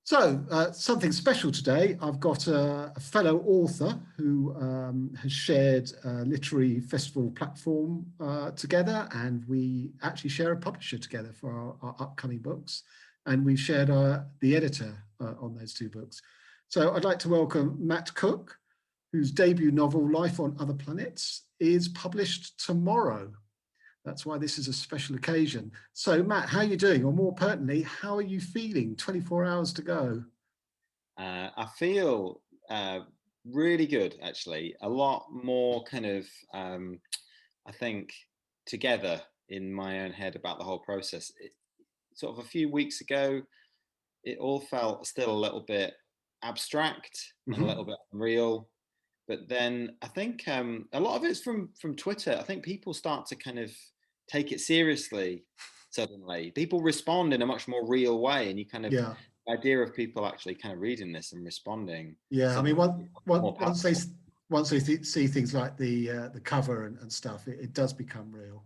Something special today. I've got a fellow author who has shared a literary festival platform together, and we actually share a publisher together for our upcoming books, and we've shared the editor on those two books. So I'd like to welcome Matt Cook, whose debut novel, Life on Other Planets, is published tomorrow. That's why this is a special occasion. So Matt, how are you doing? Or more pertinently, how are you feeling? 24 hours to go. I feel really good, actually. A lot more kind of, I think, together in my own head about the whole process. Sort of a few weeks ago, it all felt still a little bit abstract and a little bit unreal. But then I think a lot of it's from Twitter. I think people start to kind of take it seriously suddenly. People respond in a much more real way, and you kind of idea of people actually kind of reading this and responding. Yeah, I mean, once they see things like the cover and stuff, it does become real.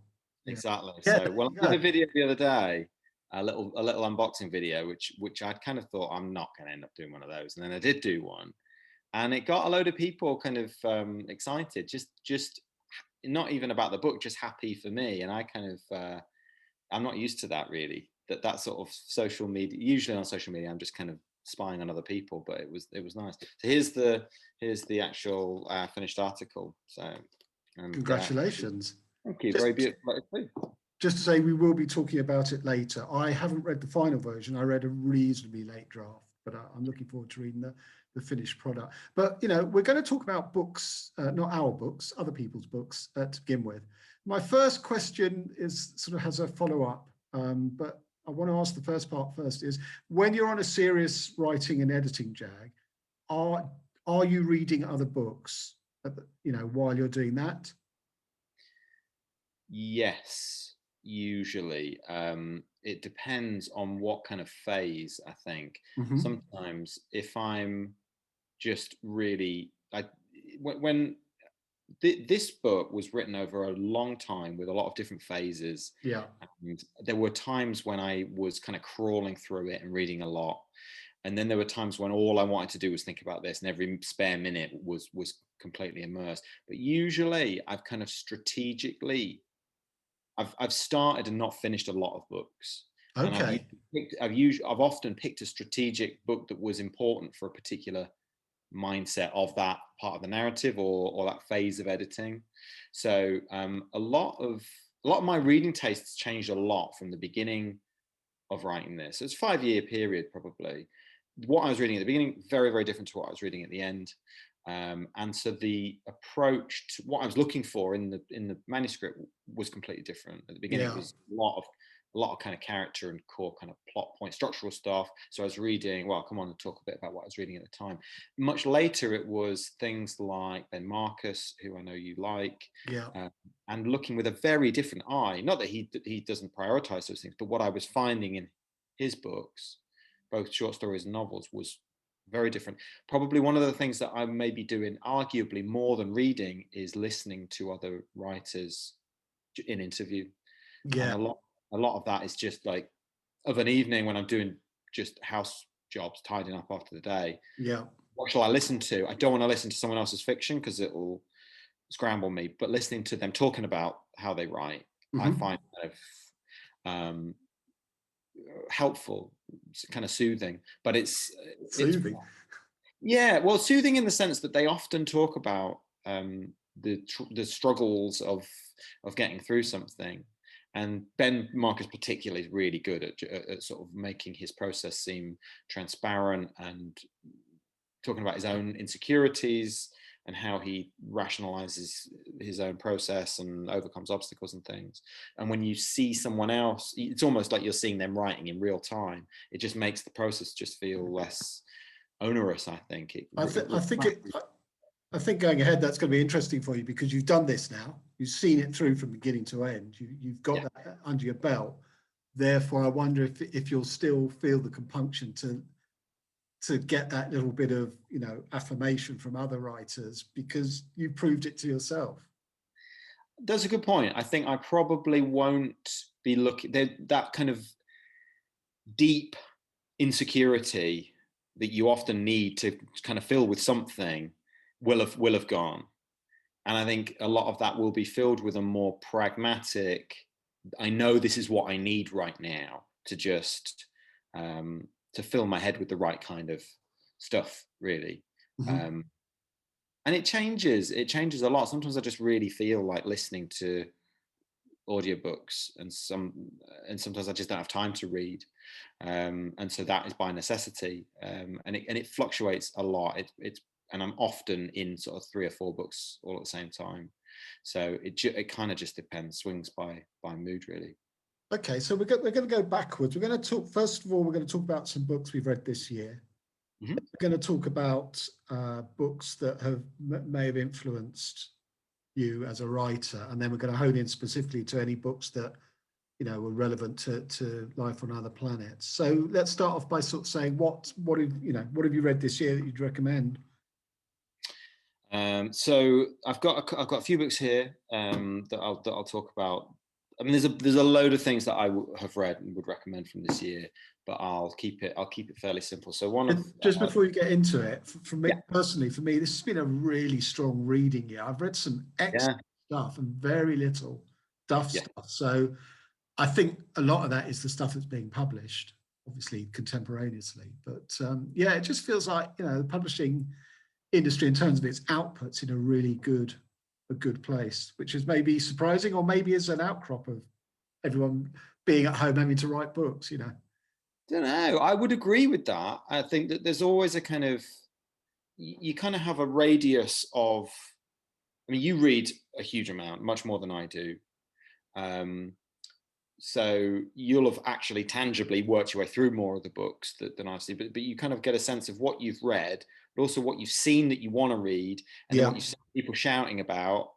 Exactly. So, well, I did a video the other day, a little unboxing video, which I'd kind of thought I'm not going to end up doing one of those, and then I did do one. And it got a load of people kind of excited, just not even about the book, just happy for me. And I kind of, I'm not used to that really, that sort of social media. Usually on social media, I'm just kind of spying on other people, but it was nice. So here's the actual finished article. So congratulations. Thank you. Very beautiful. Just to say, we will be talking about it later. I haven't read the final version. I read a reasonably late draft, but I'm looking forward to reading the finished product. But, you know, we're going to talk about books, not our books, other people's books to begin with. My first question is sort of has a follow-up, but I want to ask the first part first is, when you're on a serious writing and editing jag, are you reading other books, you know, while you're doing that? Yes, usually. It depends on what kind of phase, I think. Sometimes if I'm just really, when this book was written over a long time with a lot of different phases. Yeah. And there were times when I was kind of crawling through it and reading a lot. And then there were times when all I wanted to do was think about this, and every spare minute was completely immersed. But usually I've kind of strategically, I've started and not finished a lot of books. Okay. And I've often picked a strategic book that was important for a particular mindset of that part of the narrative or that phase of editing. So a lot of my reading tastes changed a lot from the beginning of writing this. So it's a 5-year period probably. What I was reading at the beginning, very, very different to what I was reading at the end. And so the approach to what I was looking for in the manuscript was completely different. At the beginning, it was a lot of kind of character and core kind of plot point, structural stuff. So I was reading, well, I'll come on and talk a bit about what I was reading at the time. Much later, it was things like Ben Marcus, who I know you like, and looking with a very different eye. Not that he doesn't prioritize those things, but what I was finding in his books, both short stories and novels, was very different. Probably one of the things that I may be doing arguably more than reading is listening to other writers in interview. And a lot of that is just like of an evening when I'm doing just house jobs, tidying up after the day. What shall I listen to? I don't want to listen to someone else's fiction because it will scramble me, but listening to them talking about how they write, I find kind of helpful, kind of soothing. But it's soothing. Well, soothing in the sense that they often talk about the struggles of getting through something. And Ben Marcus particularly is really good at sort of making his process seem transparent and talking about his own insecurities and how he rationalizes his own process and overcomes obstacles and things. And when you see someone else, it's almost like you're seeing them writing in real time. It just makes the process just feel less onerous, I think. I think going ahead, that's going to be interesting for you because you've done this now. You've seen it through from beginning to end. You've got that under your belt. Therefore, I wonder if you'll still feel the compunction to get that little bit of, you know, affirmation from other writers because you proved it to yourself. That's a good point. I think I probably won't be looking that kind of deep insecurity that you often need to kind of fill with something will have gone. And I think a lot of that will be filled with a more pragmatic, I know this is what I need right now to just to fill my head with the right kind of stuff, really. And it changes a lot. Sometimes I just really feel like listening to audiobooks, and sometimes I just don't have time to read, and so that is by necessity, and it fluctuates a lot. And I'm often in sort of 3 or 4 books all at the same time, so it kind of just depends, swings by mood, really. Okay, so we're going to go backwards. We're going to talk, first of all, we're going to talk about some books we've read this year. Mm-hmm. We're going to talk about books that may have influenced you as a writer, and then we're going to hone in specifically to any books that, you know, were relevant to life on other planets. So let's start off by sort of saying what have you read this year that you'd recommend? So I've got a few books here that I'll talk about. I mean, there's a load of things that I have read and would recommend from this year, but I'll keep it fairly simple. So just before you get into it, for me personally, this has been a really strong reading year. I've read some excellent stuff and very little duff stuff. So I think a lot of that is the stuff that's being published, obviously contemporaneously. But it just feels like, you know, the publishing industry in terms of its outputs in a really good place, which is maybe surprising, or maybe is an outcrop of everyone being at home having to write books, you know. I don't know. I would agree with that. I think that there's always a kind of, you kind of have a radius of, I mean, you read a huge amount, much more than I do. So you'll have actually tangibly worked your way through more of the books than I see, but you kind of get a sense of what you've read, but also what you've seen that you want to read, and then what you've seen people shouting about,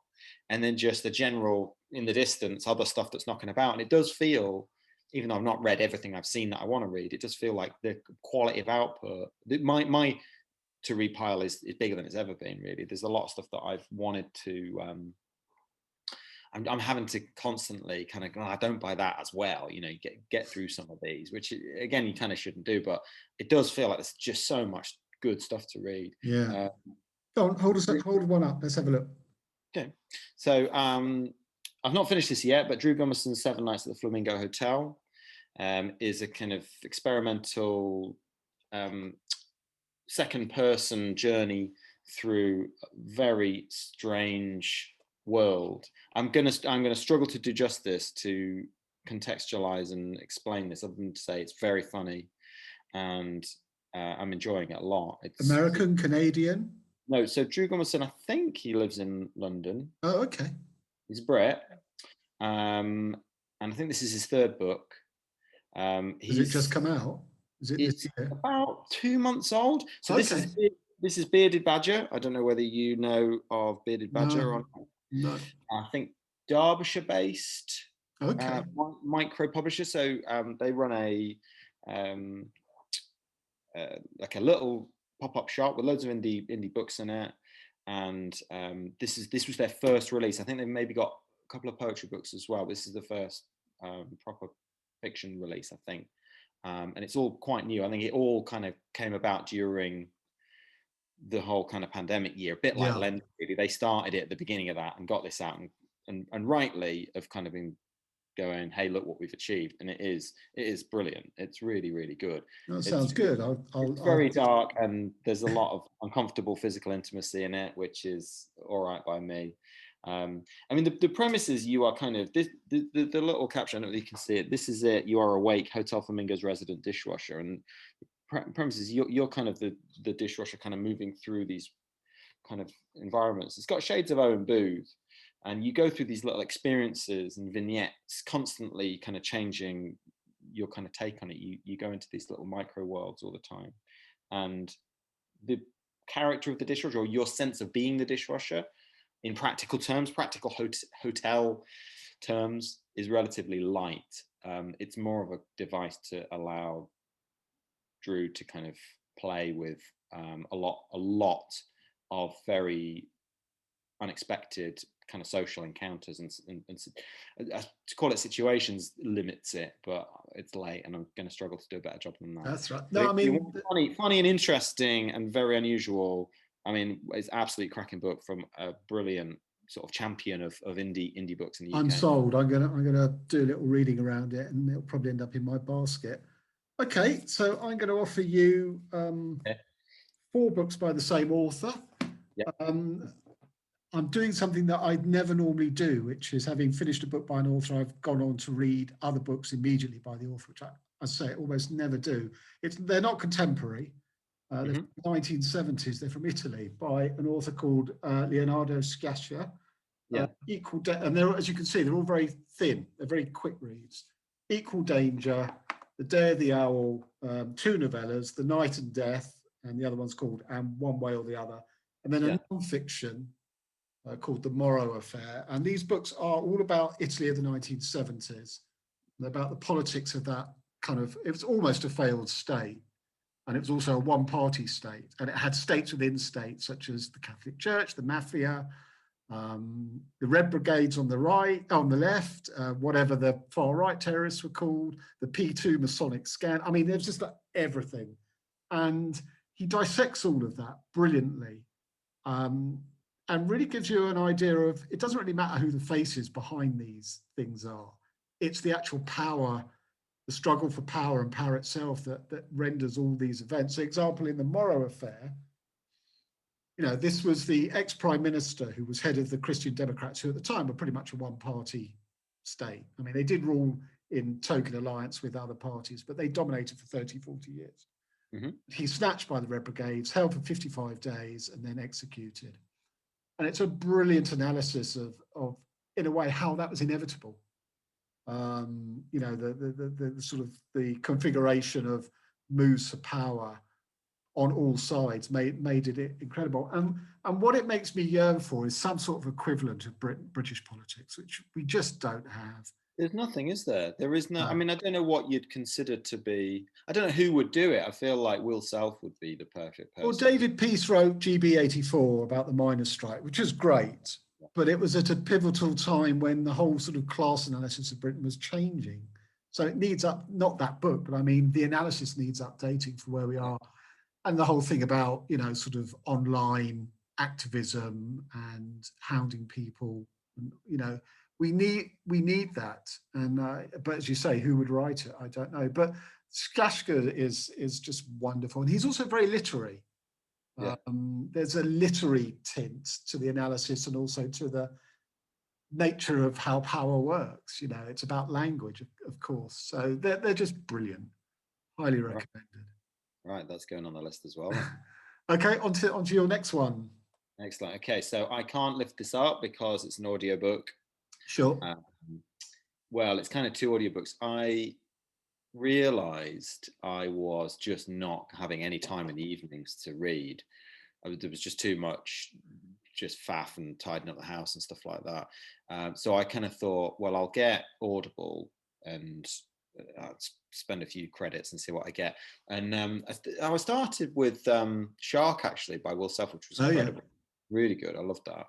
and then just the general, in the distance, other stuff that's knocking about. And it does feel, even though I've not read everything I've seen that I want to read, it does feel like the quality of output, my to read pile is bigger than it's ever been, really. There's a lot of stuff that I've wanted to, I'm having to constantly kind of go, I don't buy that as well, you know, get through some of these, which again, you kind of shouldn't do, but it does feel like there's just so much good stuff to read. Yeah. Go on, hold one up. Let's have a look. Okay. So I've not finished this yet, but Drew Gumerson's 7 Nights at the Flamingo Hotel is a kind of experimental second person journey through a very strange world. I'm gonna struggle to do justice to contextualize and explain this, other than to say it's very funny, and I'm enjoying it a lot. It's American, Canadian? No, so Drew Gumerson, I think he lives in London. Oh, okay. He's a Brit, and I think this is his 3rd book. Has it just come out? Is it this year? About 2 months old. So okay. This is Bearded Badger. I don't know whether you know of Bearded Badger or not. No. I think Derbyshire-based micro publisher. So they run like a little pop-up shop with loads of indie books in it. And this was their first release. I think they've maybe got a couple of poetry books as well. This is the first proper fiction release, I think. And it's all quite new. I think it all kind of came about during the whole kind of pandemic year, a bit like Lent, really. They started it at the beginning of that and got this out, and rightly have kind of been going, hey, look what we've achieved. And it is brilliant. It's really, really good. That sounds good. It's very dark, and there's a lot of uncomfortable physical intimacy in it, which is all right by me. I mean, the premise is you are kind of, the little caption, I don't know if you can see it, this is it, you are awake, Hotel Flamingo's resident dishwasher. And the premise is you're kind of the dishwasher, kind of moving through these kind of environments. It's got shades of Owen Booth, and you go through these little experiences and vignettes, constantly kind of changing your kind of take on it. You go into these little micro worlds all the time, and the character of the dishwasher, or your sense of being the dishwasher, in practical terms, practical hotel terms, is relatively light. It's more of a device to allow Drew to kind of play with a lot of very unexpected kind of social encounters and to call it situations limits it, but it's late and I'm going to struggle to do a better job than that. That's right. So No, I mean, funny and interesting and very unusual. I mean, it's absolutely cracking book from a brilliant sort of champion of indie books in the UK. I'm sold. I'm gonna do a little reading around it, and it'll probably end up in my basket. Okay, so I'm going to offer you 4 books by the same author. Yeah. I'm doing something that I'd never normally do, which is, having finished a book by an author, I've gone on to read other books immediately by the author, which I say almost never do. They're not contemporary. They're from the 1970s. They're from Italy, by an author called Leonardo Sciascia. Yeah. And they're, as you can see, they're all very thin. They're very quick reads. Equal Danger, The Day of the Owl, 2 novellas, The Night and Death, and the other one's called And One Way or the Other. And then a non-fiction called Themorrow Affair. And these books are all about Italy of the 1970s. They're about the politics of that kind of, it was almost a failed state. And it was also a one-party state. And it had states within states, such as the Catholic Church, the mafia, the Red Brigades on the right, on the left, whatever the far right terrorists were called, the P2 Masonic scan. I mean, there's just like everything. And he dissects all of that brilliantly, and really gives you an idea of, it doesn't really matter who the faces behind these things are. It's the actual power, the struggle for power and power itself that renders all these events. For example, in the Themorrow Affair, this was the ex-prime minister who was head of the Christian Democrats, who at the time were pretty much a one-party state. I mean, they did rule in token alliance with other parties, but they dominated for 30, 40 years. He's snatched by the Red Brigades, held for 55 days, and then executed. And it's a brilliant analysis of in a way, how that was inevitable. The sort of the configuration of moves for power on all sides made it incredible. And what it makes me yearn for is some sort of equivalent of British politics, which we just don't have. There's nothing, is there? There is no. I mean, I don't know what you'd consider to be. I don't know who would do it. I feel like Will Self would be the perfect person. Well, David Peace wrote GB84 about the miners' strike, which is great, but it was at a pivotal time when the whole sort of class analysis of Britain was changing. So it needs not that book, but I mean, the analysis needs updating for where we are. And the whole thing about, sort of online activism and hounding people, we need that. And but as you say, who would write it? I don't know. But Scaccia is just wonderful, and he's also very literary. Yeah. There's a literary tint to the analysis, and also to the nature of how power works. It's about language, of course. So they're just brilliant. Highly recommended. Right, that's going on the list as well. Okay, onto your next one. Excellent. Okay, so I can't lift this up because it's an audiobook. Sure. Well, it's kind of 2 audiobooks. I realized I was just not having any time in the evenings to read. There was just too much, just faff and tidying up the house and stuff like that. So I kind of thought, well, I'll get Audible and spend a few credits and see what I get. And I started with Shark, actually, by Will Self, which was incredible. Yeah. Really good. I loved that.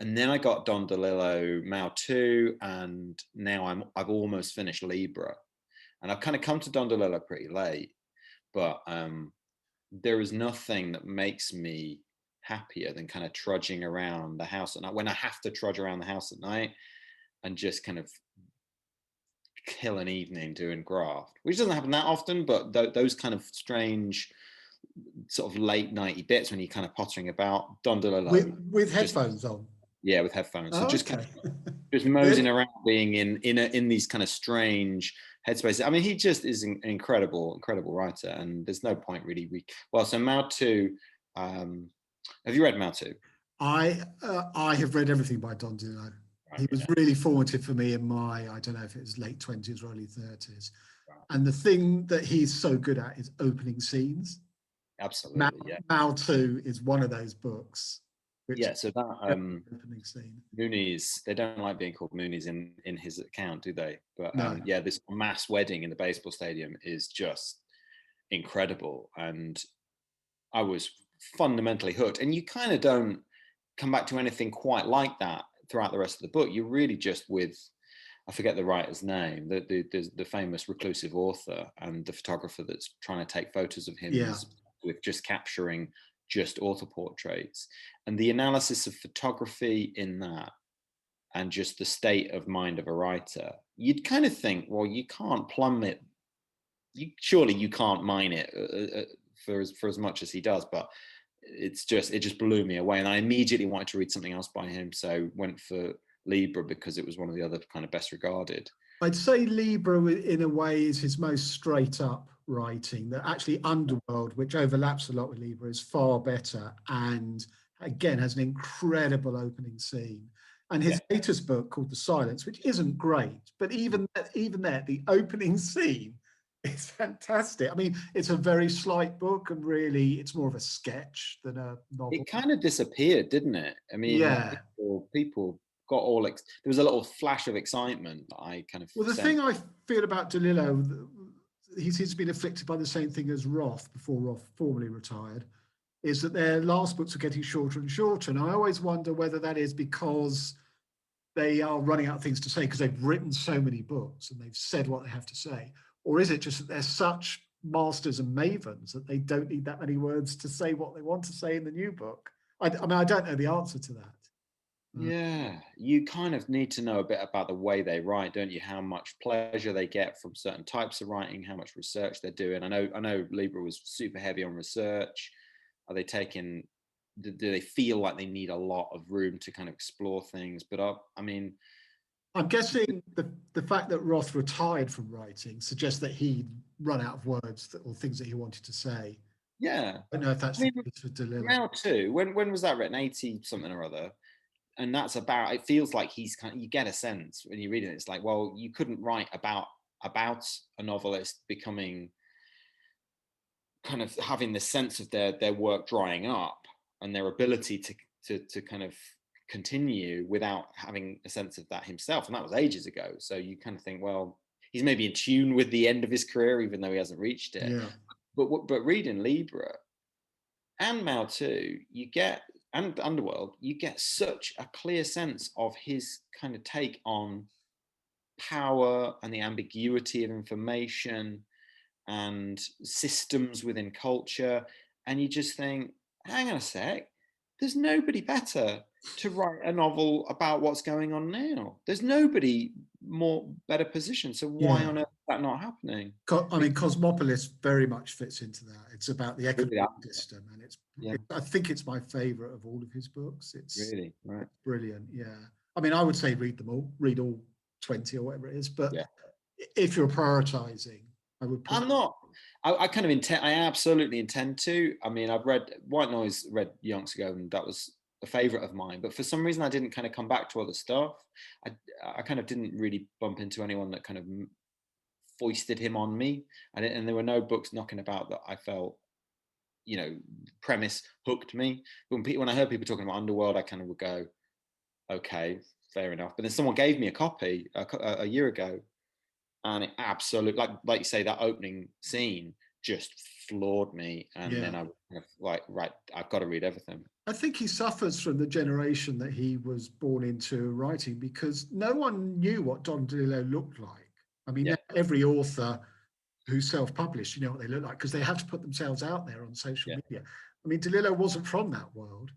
And then I got Don Delillo, Mao II, and now I've almost finished Libra. And I've kind of come to Don Delillo pretty late, but there is nothing that makes me happier than kind of trudging around the house at night, when I have to trudge around the house at night and just kind of kill an evening doing graft, which doesn't happen that often, but those kind of strange sort of late nighty bits when you're kind of pottering about. Don Delillo with headphones on. Yeah, with headphones. So just okay. kind of just moseying around, being in these kind of strange headspaces. I mean, he just is an incredible writer, and there's no point really. So Mao II. Have you read Mao II? I have read everything by Don Delillo. Right, he was really formative for me in my, I don't know if it was late 20s or early 30s. Right. And the thing that he's so good at is opening scenes. Absolutely, Mao II is one of those books. So that opening scene. Moonies, they don't like being called Moonies in his account, do they? But no. This mass wedding in the baseball stadium is just incredible, and I was fundamentally hooked. And you kind of don't come back to anything quite like that throughout the rest of the book, you're really just with, I forget the writer's name, the famous reclusive author, and the photographer that's trying to take photos of him Yeah. with just capturing just author portraits. And the analysis of photography in that, and just the state of mind of a writer, you'd kind of think, well, you can't plumb it. Surely you can't mine it for as much as he does, but it just blew me away, and I immediately wanted to read something else by him, so went for Libra because it was one of the other kind of best regarded. I'd say Libra, in a way, is his most straight up writing. That actually Underworld, which overlaps a lot with Libra, is far better, and again has an incredible opening scene. And his latest book called The Silence, which isn't great, but even there, the opening scene is fantastic. I mean, it's a very slight book, and really, it's more of a sketch than a novel. It kind of disappeared, didn't it? I mean, yeah, people got all there was a little flash of excitement that I kind of well, the sensed. thing I feel about Delillo, he seems to be afflicted by the same thing as Roth before Roth formally retired, is that their last books are getting shorter and shorter. And I always wonder whether that is because they are running out of things to say because they've written so many books and they've said what they have to say, or is it just that they're such masters and mavens that they don't need that many words to say what they want to say in the new book? I mean, I don't know the answer to that. Yeah, you kind of need to know a bit about the way they write, don't you? How much pleasure they get from certain types of writing, how much research they're doing. I know Libra was super heavy on research. Are they taking? Do they feel like they need a lot of room to kind of explore things? But I mean, I'm guessing the fact that Roth retired from writing suggests that he'd run out of words or things that he wanted to say. yeah. I don't know if that's I the mean, case for Delillo. Mao II. When was that written? 80 something or other. And that's about. It feels like he's kind of, you get a sense when you read it. It's like, well, you couldn't write about a novelist becoming kind of having the sense of their work drying up and their ability to kind of continue without having a sense of that himself, and that was ages ago. So you kind of think, well, he's maybe in tune with the end of his career, even though he hasn't reached it. Yeah. But reading Libra and Mao II, you get, and Underworld, you get such a clear sense of his kind of take on power and the ambiguity of information and systems within culture. And you just think, hang on a sec, there's nobody better to write a novel about what's going on now. There's nobody better positioned. So why on earth is that not happening? I mean, Cosmopolis very much fits into that. It's about the economic system, and I think it's my favorite of all of his books. It's really right. Brilliant. Yeah. I mean, I would say read them all, read all 20 or whatever it is. But if you're prioritizing, I would put. I'm not. I kind of intend. I absolutely intend to. I mean, I've read White Noise, read yonks ago, and that was a favorite of mine. But for some reason, I didn't kind of come back to other stuff. I kind of didn't really bump into anyone that kind of foisted him on me. And there were no books knocking about that I felt, premise hooked me. But when I heard people talking about Underworld, I kind of would go, okay, fair enough. But then someone gave me a copy a year ago, and it absolutely, like you say, that opening scene just floored me. And then I was kind of like, right, I've got to read everything. I think he suffers from the generation that he was born into writing, because no one knew what Don Delillo looked like. I mean, every author who's self-published, you know what they look like, because they have to put themselves out there on social media. I mean, Delillo wasn't from that world.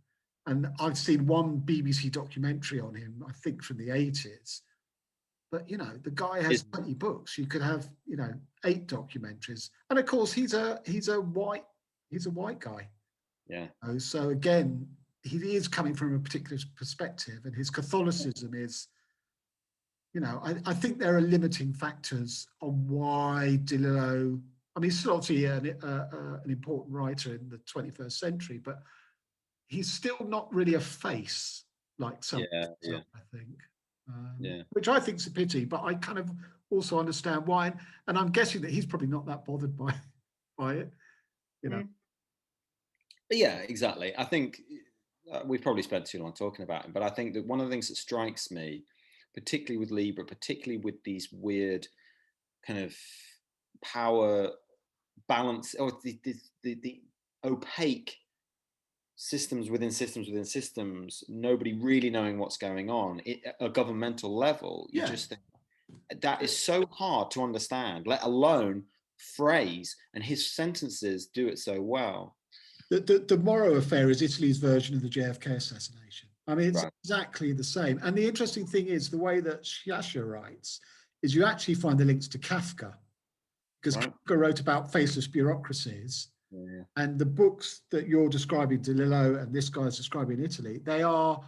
And I've seen one BBC documentary on him, I think from the 80s. But, the guy has 20 books. You could have, 8 documentaries. And of course, he's a white guy. Yeah. So again, he is coming from a particular perspective, and his Catholicism is, I think there are limiting factors on why Delillo. I mean, he's still obviously an important writer in the 21st century, but he's still not really a face like some. I think, which I think is a pity. But I kind of also understand why, and I'm guessing that he's probably not that bothered by it. Yeah, exactly. I think we've probably spent too long talking about him, but I think that one of the things that strikes me, particularly with Libra, particularly with these weird kind of power balance, or the opaque systems within systems within systems, nobody really knowing what's going on at a governmental level. You just think that is so hard to understand, let alone phrase, and his sentences do it so well. The Themorrow Affair is Italy's version of the JFK assassination. I mean, it's exactly the same. And the interesting thing is the way that Sciascia writes is you actually find the links to Kafka, because Kafka wrote about faceless bureaucracies. And the books that you're describing, Delillo, and this guy's describing Italy, they are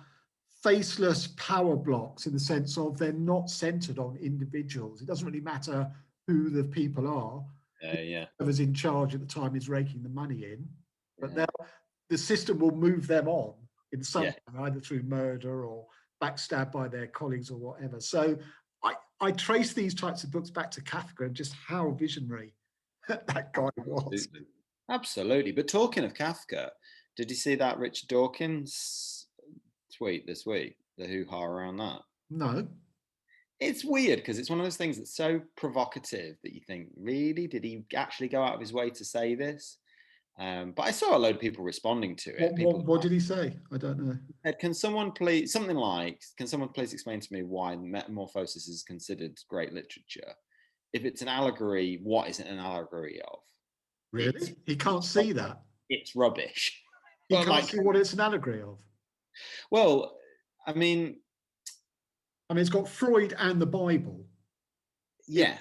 faceless power blocks in the sense of they're not centered on individuals. It doesn't really matter who the people are. Whoever's in charge at the time is raking the money in, but the system will move them on in some way, either through murder or backstabbed by their colleagues or whatever. So I trace these types of books back to Kafka and just how visionary that guy was. Absolutely. But talking of Kafka, did you see that Richard Dawkins tweet this week, the hoo-ha around that? No. It's weird because it's one of those things that's so provocative that you think, really, did he actually go out of his way to say this? But I saw a load of people responding to it. What did he say? I don't know. Can someone please, something like, can someone please explain to me why Metamorphosis is considered great literature? If it's an allegory, what is it an allegory of? Really? He can't see that. It's rubbish. He can't see what it's an allegory of. Well, I mean, it's got Freud and the Bible. Yeah.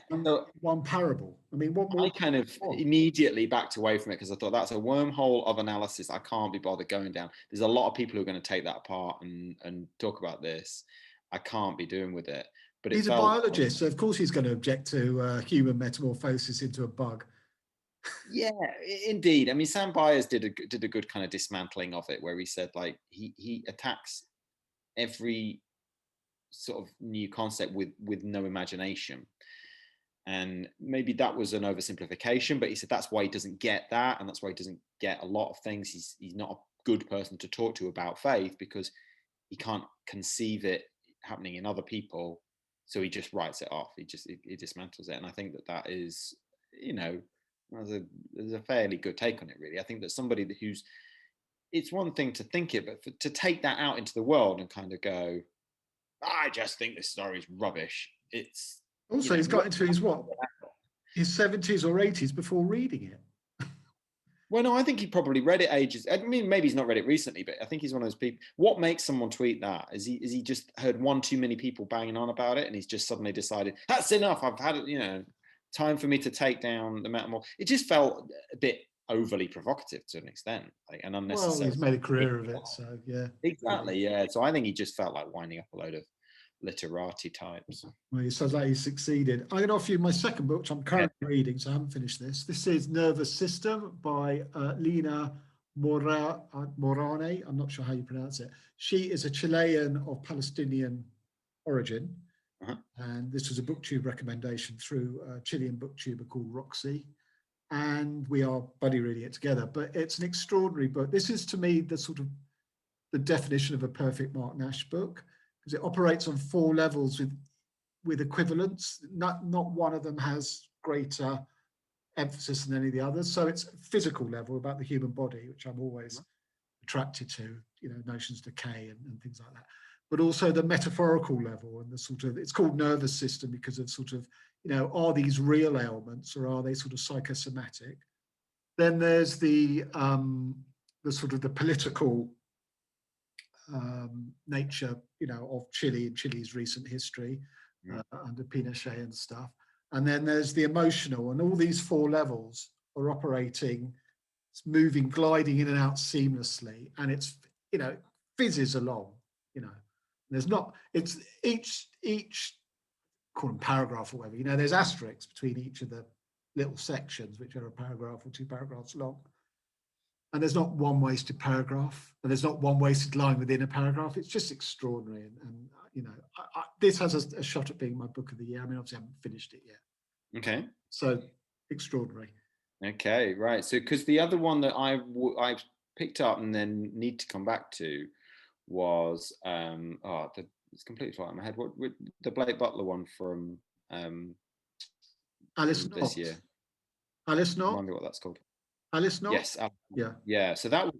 One parable. I mean, I kind of immediately backed away from it because I thought that's a wormhole of analysis I can't be bothered going down. There's a lot of people who are going to take that apart and talk about this. I can't be doing with it. But he's a biologist, so of course he's going to object to human metamorphosis into a bug. Yeah, indeed. I mean, Sam Byers did a good kind of dismantling of it, where he said like he attacks every sort of new concept with no imagination, and maybe that was an oversimplification. But he said that's why he doesn't get that, and that's why he doesn't get a lot of things. He's not a good person to talk to about faith because he can't conceive it happening in other people, so he just writes it off. He dismantles it, and I think that is, you know, there's a fairly good take on it, really. I think that somebody who's, it's one thing to think it, but to take that out into the world and kind of go, I just think this story is rubbish. It's also, he's got into his 70s or 80s before reading it. Well, no, I think he probably read it ages. I mean, maybe he's not read it recently, but I think he's one of those people. What makes someone tweet that? Is he just heard one too many people banging on about it, and he's just suddenly decided that's enough. I've had it, you know. Time for me to take down the Metamorph. It just felt a bit overly provocative to an extent, like an unnecessary. Well, he's made a career of it, so yeah. Exactly, yeah. So I think he just felt like winding up a load of literati types. Well, he sounds like he succeeded. I'm going to offer you my second book, which I'm currently reading, so I haven't finished this. This is Nervous System by Lina Meruane. I'm not sure how you pronounce it. She is a Chilean of Palestinian origin. And this was a booktube recommendation through a Chilean booktuber called Roxy, and we are buddy reading it together. But it's an extraordinary book. This is, to me, the sort of the definition of a perfect Mark Nash book, because it operates on 4 levels with equivalence. Not one of them has greater emphasis than any of the others. So it's physical level about the human body, which I'm always attracted to, you know, notions of decay and things like that. But also the metaphorical level and the sort of, it's called nervous system because of sort of, you know, are these real ailments or are they sort of psychosomatic? Then there's the sort of the political nature, you know, of Chile and Chile's recent history under Pinochet and stuff. And then there's the emotional, and all these 4 levels are operating, it's moving, gliding in and out seamlessly. And it's, you know, fizzes along, you know. There's not, it's each call them paragraph or whatever, you know, there's asterisks between each of the little sections, which are a paragraph or 2 paragraphs long. And there's not one wasted paragraph, and there's not one wasted line within a paragraph. It's just extraordinary. And you know, this has a shot at being my book of the year. I mean, obviously I haven't finished it yet. Okay. So extraordinary. Okay, right. So, because the other one that I picked up and then need to come back to was it's completely flying in my head. What the Blake Butler one from Alice this Knott. year? Alice Knott. Remind me what that's called. Alice Knott. Yes. Yeah. So that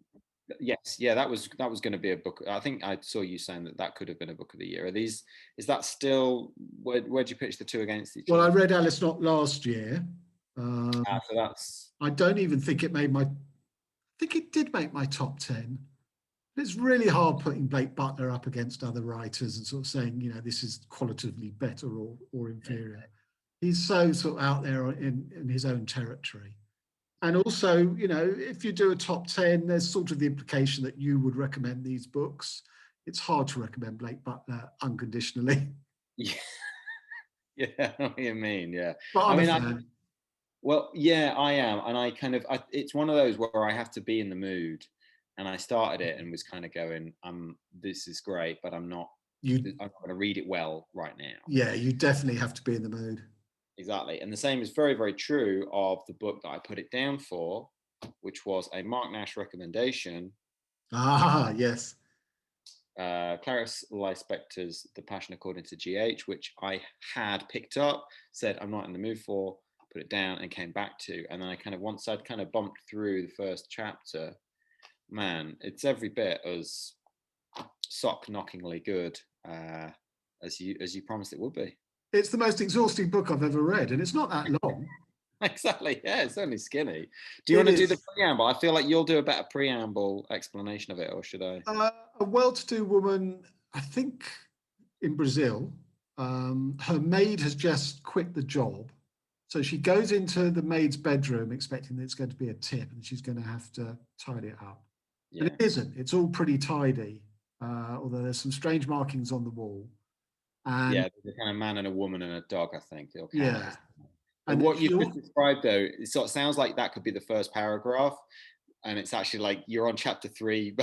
Yes, yeah, that was going to be a book. I think I saw you saying that could have been a book of the year. Is that still, where'd you pitch the two against each Well, I other? read Alice Not last year. So that's, I don't even think it made my, I think it did make my top 10. It's really hard putting Blake Butler up against other writers and sort of saying, this is qualitatively better or inferior. He's so sort of out there in his own territory. And also, if you do a top 10, there's sort of the implication that you would recommend these books. It's hard to recommend Blake Butler unconditionally. yeah, yeah, I know what you mean, yeah. But I'm I mean, a fan. well, yeah, I am, and it's one of those where I have to be in the mood, and I started it and was kind of going, this is great, but I'm not going to read it well right now. Yeah, you definitely have to be in the mood. Exactly, and the same is very, very true of the book that I put it down for, which was a Mark Nash recommendation. Ah, yes. Clarice Lispector's The Passion According to GH, which I had picked up, said I'm not in the mood for, put it down, and came back to. And then once I'd kind of bumped through the first chapter, man, it's every bit as sock-knockingly good as you promised it would be. It's the most exhausting book I've ever read, and it's not that long. Exactly, yeah, it's only skinny. Do you want to do the preamble? I feel like you'll do a better preamble explanation of it, or should I? A well-to-do woman, I think, in Brazil, her maid has just quit the job. So she goes into the maid's bedroom expecting that it's going to be a tip and she's going to have to tidy it up. Yeah. And it isn't. It's all pretty tidy, although there's some strange markings on the wall. And yeah, there's a kind of man and a woman and a dog, I think. Yeah. And what you've just described, though, it sort of sounds like that could be the first paragraph, and it's actually like you're on chapter 3.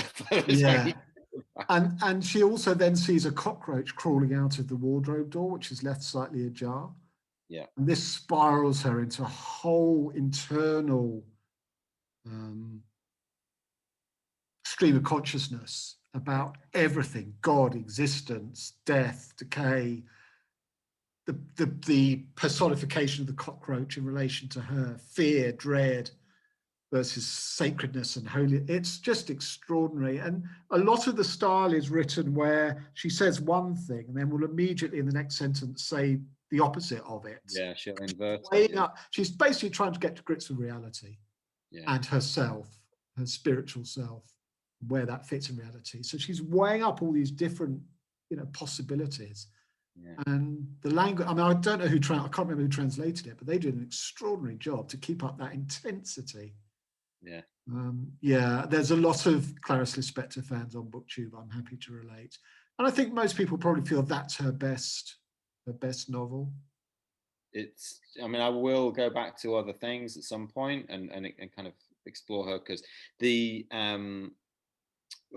Yeah. And she also then sees a cockroach crawling out of the wardrobe door, which is left slightly ajar. Yeah. And this spirals her into a whole internal stream of consciousness about everything: God, existence, death, decay, the personification of the cockroach in relation to her, fear, dread versus sacredness and holy. It's just extraordinary. And a lot of the style is written where she says one thing and then will immediately in the next sentence say the opposite of it. Yeah, she'll invert it. Yeah. She's basically trying to get to grips with reality and herself, her spiritual self, where that fits in reality. So she's weighing up all these different, possibilities. Yeah. And the language, I mean, I don't know I can't remember who translated it, but they did an extraordinary job to keep up that intensity. Yeah. There's a lot of Clarice Lispector fans on BookTube, I'm happy to relate. And I think most people probably feel that's her best novel. I mean, I will go back to other things at some point and kind of explore her, because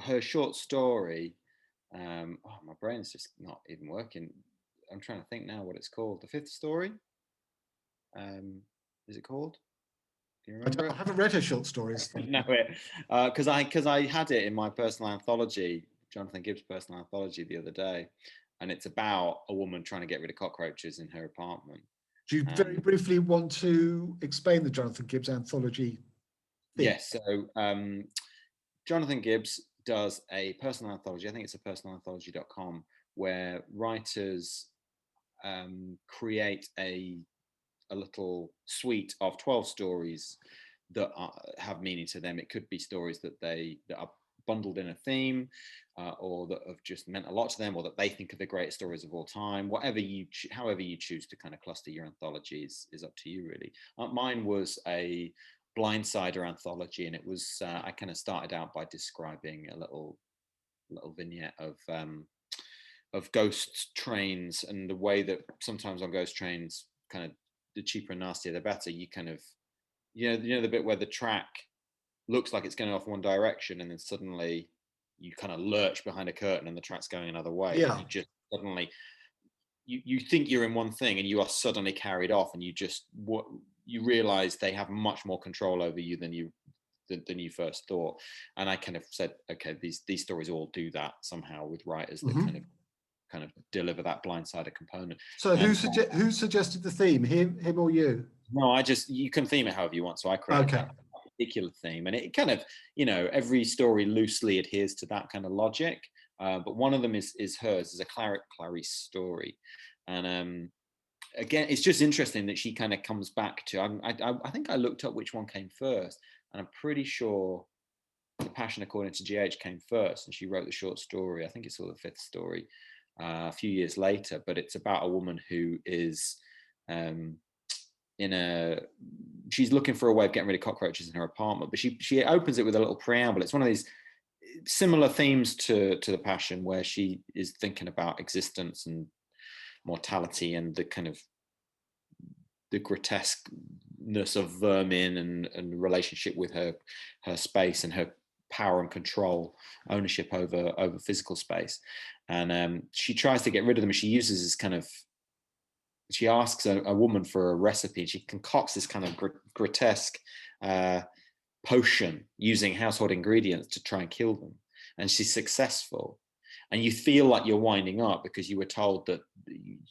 her short story, my brain's just not even working. I'm trying to think now what it's called. The Fifth Story? Is it called? Do you remember? I haven't read her short stories. No, because I had it in my personal anthology, Jonathan Gibbs' personal anthology, the other day, and it's about a woman trying to get rid of cockroaches in her apartment. Do you very briefly want to explain the Jonathan Gibbs anthology thing? Yes. So Jonathan Gibbs does a personal anthology. I think it's a personalanthology.com, where writers create a little suite of 12 stories that have meaning to them. It could be stories that are bundled in a theme, or that have just meant a lot to them, or that they think are the greatest stories of all time. However you choose to kind of cluster your anthologies is up to you, really. Mine was a blindsider anthology, and it was I kind of started out by describing a little vignette of ghost trains, and the way that sometimes on ghost trains, kind of the cheaper and nastier the better. You kind of the bit where the track looks like it's going off one direction, and then suddenly you kind of lurch behind a curtain and the track's going another way. Yeah. And you just suddenly you think you're in one thing and you are suddenly carried off, and you realize they have much more control over you than you first thought. And I kind of said, okay, these stories all do that somehow with writers that kind of deliver that blindsider component. So who suggested the theme, him or you? No, you can theme it however you want. So I created that. particular theme, and it kind of, every story loosely adheres to that kind of logic. But one of them is hers, is a Clarice story, and again, it's just interesting that she kind of comes back to. I think I looked up which one came first, and I'm pretty sure The Passion According to GH came first, and she wrote the short story. I think it's sort of the fifth story a few years later, but it's about a woman who is she's looking for a way of getting rid of cockroaches in her apartment, but she opens it with a little preamble. It's one of these similar themes to The Passion, where she is thinking about existence and mortality and the kind of the grotesqueness of vermin and relationship with her space and her power and control, ownership over physical space. And she tries to get rid of them. She uses this kind of, she asks a woman for a recipe, and she concocts this kind of grotesque potion using household ingredients to try and kill them. And she's successful. And you feel like you're winding up because you were told that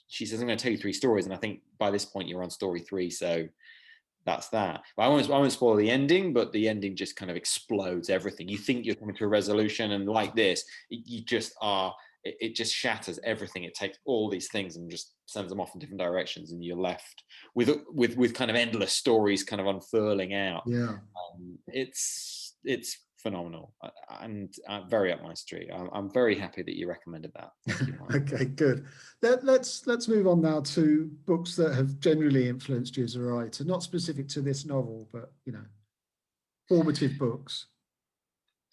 she says, I'm going to tell you 3 stories. And I think by this point you're on story 3. So that's that. But I won't spoil the ending, but the ending just kind of explodes everything. You think you're coming to a resolution, and like this, you just are, it just shatters everything. It takes all these things and just sends them off in different directions. And you're left with kind of endless stories kind of unfurling out. Yeah. It's phenomenal, and very up my street. I'm very happy that you recommended that. Thank you, Mark. Okay, good. Let's move on now to books that have generally influenced you as a writer, not specific to this novel, but formative books.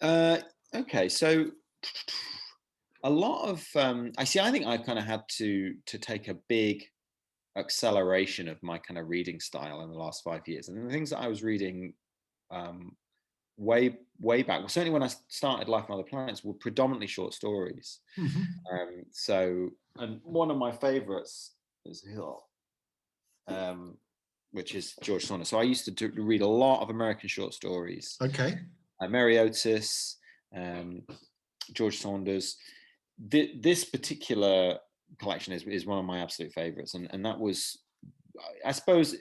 Okay, so a lot of I think I've kind of had to take a big acceleration of my kind of reading style in the last 5 years, and the things that I was reading way back, well, certainly when I started Life on Other Planets, were predominantly short stories. So, and one of my favorites is Hill, which is George Saunders. So I used to read a lot of American short stories. Okay. Mary Otis, George Saunders. This particular collection is one of my absolute favorites, and that was, I suppose,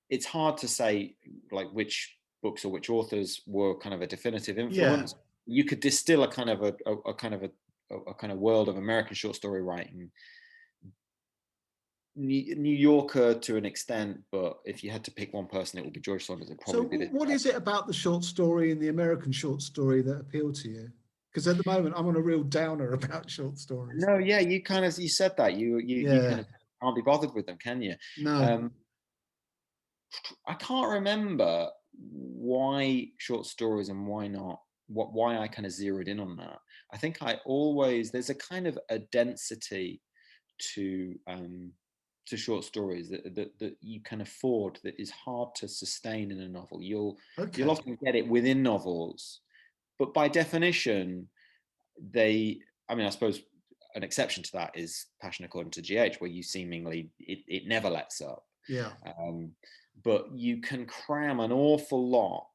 it's hard to say like which books or which authors were kind of a definitive influence. Yeah. You could distill a kind of world of American short story writing, New Yorker to an extent, but if you had to pick one person, it would be George Saunders. It'd probably be. What is it about the short story and the American short story that appealed to you? Because at the moment, I'm on a real downer about short stories. No, yeah, you said that you kind of can't be bothered with them, can you? No. I can't remember why short stories and why not. Why I kind of zeroed in on that. I think there's a kind of a density to short stories that you can afford that is hard to sustain in a novel. You'll often get it within novels, but by definition, I suppose an exception to that is Passion According to GH, where you seemingly it never lets up. Yeah. But you can cram an awful lot.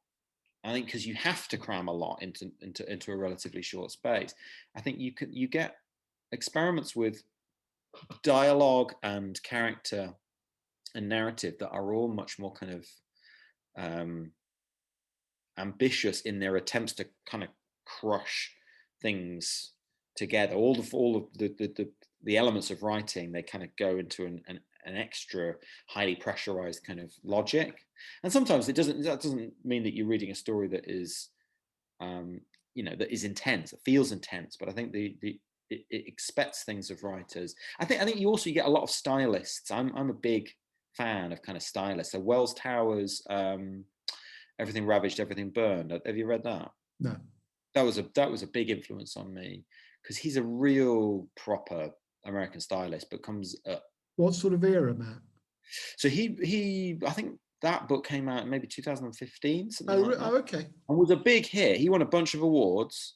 I think because you have to cram a lot into a relatively short space. I think you get experiments with dialogue and character and narrative that are all much more kind of ambitious in their attempts to kind of crush things together. All of the elements of writing, they kind of go into an extra highly pressurized kind of logic, and sometimes that doesn't mean that you're reading a story that is that is intense. It feels intense, but I think it expects things of writers. I think you also get a lot of stylists. I'm a big fan of kind of stylists. So Wells Towers, Everything Ravaged, Everything Burned. Have you read that? No. That was a big influence on me, because he's a real proper American stylist, but comes at what sort of era, Matt? So he I think that book came out in maybe 2015, something like that. Oh, okay. And was a big hit. He won a bunch of awards.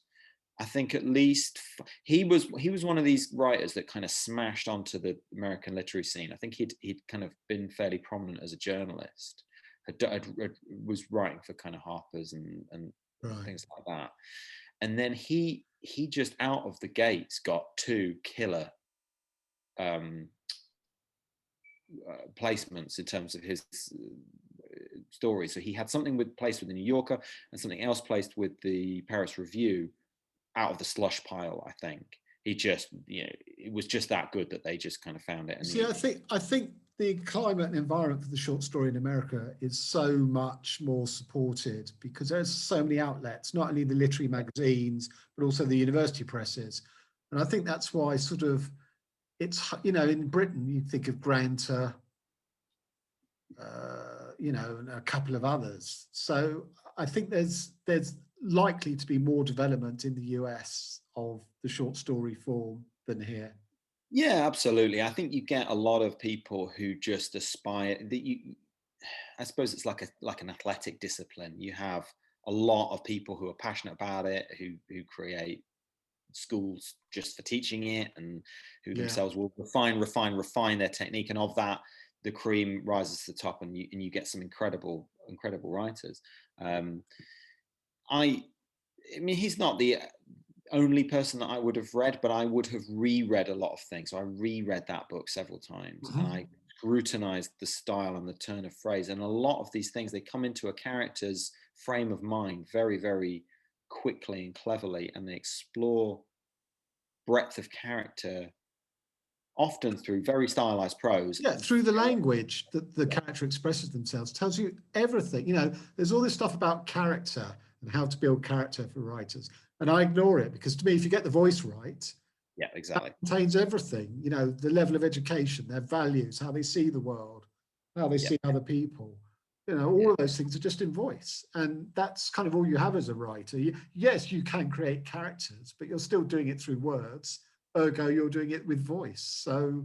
I think at least he was one of these writers that kind of smashed onto the American literary scene. I think he'd kind of been fairly prominent as a journalist. Was writing for kind of Harper's and right. Things like that. And then he just out of the gates got 2 killer placements in terms of his stories. So he had something placed with the New Yorker and something else placed with the Paris Review out of the slush pile, I think. He just, it was just that good that they just kind of found it. See, I think the climate and environment for the short story in America is so much more supported because there's so many outlets, not only the literary magazines, but also the university presses. And I think that's why sort of it's, in Britain, you think of Granta, and a couple of others. So I think there's likely to be more development in the US of the short story form than here. Yeah, absolutely. I think you get a lot of people who just aspire I suppose it's like an athletic discipline. You have a lot of people who are passionate about it, who create schools just for teaching it, and who themselves will refine their technique, and of that the cream rises to the top, and you get some incredible writers. I mean, he's not the only person that I would have read, but I would have reread a lot of things. So I reread that book several times, and I scrutinized the style and the turn of phrase, and a lot of these things, they come into a character's frame of mind very, very quickly and cleverly, and they explore breadth of character, often through very stylized prose. Yeah, through the language that the character expresses themselves, tells you everything. There's all this stuff about character and how to build character for writers. And I ignore it because to me, if you get the voice right, Yeah, exactly. that contains everything, the level of education, their values, how they see the world, how they see other people. All of those things are just in voice. And that's kind of all you have as a writer. Yes, you can create characters, but you're still doing it through words. Ergo, you're doing it with voice. So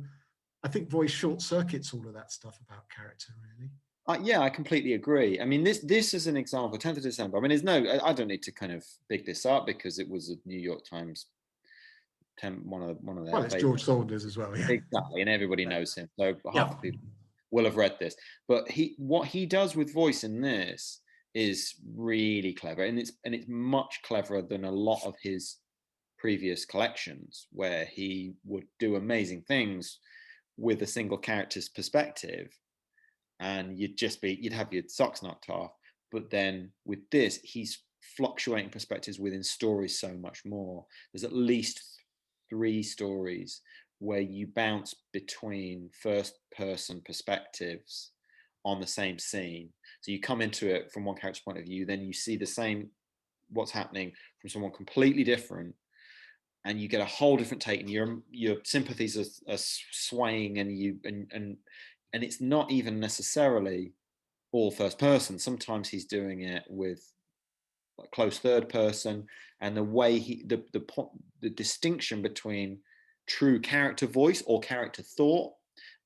I think voice short circuits all of that stuff about character, really. Yeah, I completely agree. I mean, this is an example. 10th of December. I mean, I don't need to kind of big this up because it was a New York Times, one of their. Well, it's George Saunders as well, yeah. Exactly, and everybody knows him, so half the people will have read this. But what he does with voice in this is really clever, and it's much cleverer than a lot of his previous collections, where he would do amazing things with a single character's perspective, and you'd have your socks knocked off. But then with this, he's fluctuating perspectives within stories so much more. There's at least 3 stories where you bounce between first person perspectives on the same scene. So you come into it from one character's point of view, then you see the same, what's happening from someone completely different, and you get a whole different take, and your sympathies are swaying, and it's not even necessarily all first person. Sometimes he's doing it with close third person, and the way the distinction between true character voice or character thought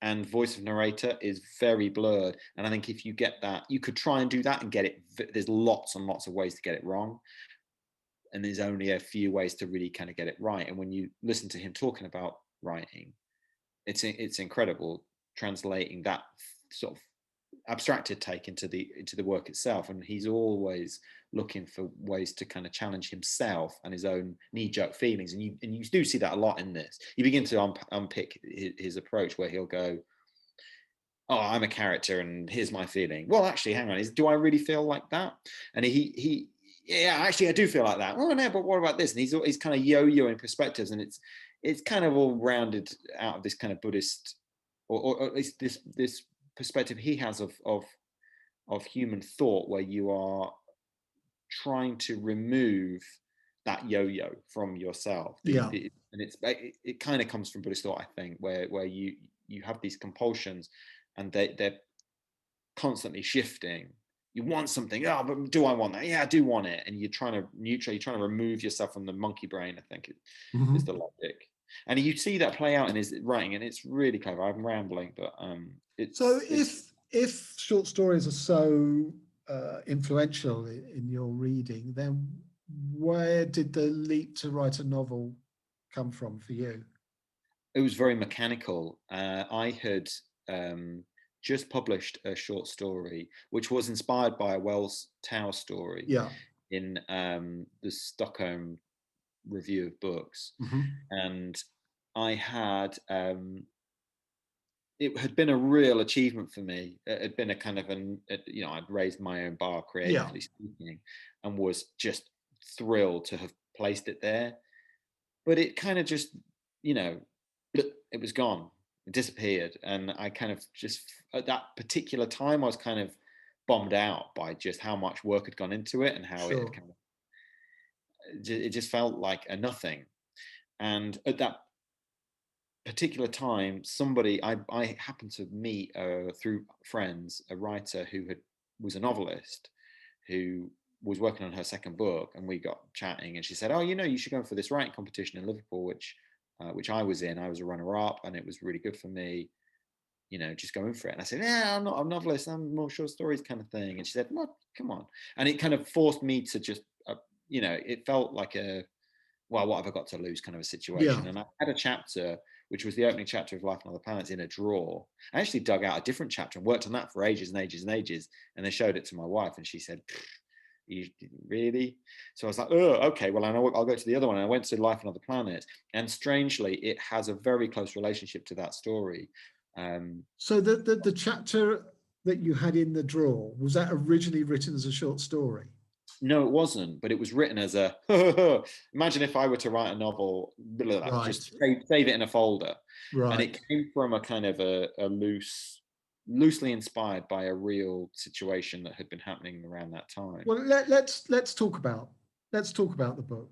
and voice of narrator is very blurred. And I think if you get that, you could try and do that and get it. There's lots and lots of ways to get it wrong, and there's only a few ways to really kind of get it right. And when you listen to him talking about writing, it's incredible translating that sort of abstracted take into the work itself. And he's always looking for ways to kind of challenge himself and his own knee-jerk feelings, and you do see that a lot in this. You begin to unpick his approach, where he'll go, oh, I'm a character and here's my feeling. Well, actually, hang on, do I really feel like that? And yeah, actually I do feel like that. Oh no, but what about this? And he's kind of yo-yoing perspectives, and it's kind of all rounded out of this kind of Buddhist, or at least this perspective he has of human thought, where you are trying to remove that yo-yo from yourself. And it kind of comes from Buddhist thought, I think, where you have these compulsions, and they're constantly shifting. You want something, oh, but do I want that? Yeah, I do want it. And you're trying to remove yourself from the monkey brain, I think is the logic. And you see that play out in his writing, and it's really clever. I'm rambling, but if short stories are so influential in your reading, then where did the leap to write a novel come from for you? It was very mechanical. I had just published a short story which was inspired by a Wells Tower story in the Stockholm Review of Books. And I had it had been a real achievement for me. It had been a kind of I'd raised my own bar, Yeah, creatively speaking, and was just thrilled to have placed it there. But it kind of just, you know, it was gone, it disappeared. And I kind of just, at that particular time, I was kind of bombed out by just how much work had gone into it and how it had sure. kind of, it just felt like a nothing. And at that particular time, I happened to meet through friends a writer who was a novelist who was working on her second book, and we got chatting, and she said, "Oh, you should go for this writing competition in Liverpool, which I was in. I was a runner-up, and it was really good for me. Just go in for it." And I said, "Yeah, I'm not a novelist. I'm more short stories kind of thing." And she said, "Well, come on." And it kind of forced me to just, it felt like a, well, what have I got to lose kind of a Yeah. situation. And I had a chapter, which was the opening chapter of Life on Other Planets, in a drawer. I actually dug out a different chapter and worked on that for ages and ages and ages. And they showed it to my wife, and she said, "You really?" So I was like, "Oh, okay, well, I know I'll go to the other one." And I went to Life on Other Planets. And strangely, it has a very close relationship to that story. So the chapter that you had in the drawer, was that originally written as a short story? No, it wasn't, but it was written as a imagine if I were to write a novel, blah, blah, Right, just save it in a folder. And right. it came from a kind of a loosely inspired by a real situation that had been happening around that time. Well, let's talk about the book.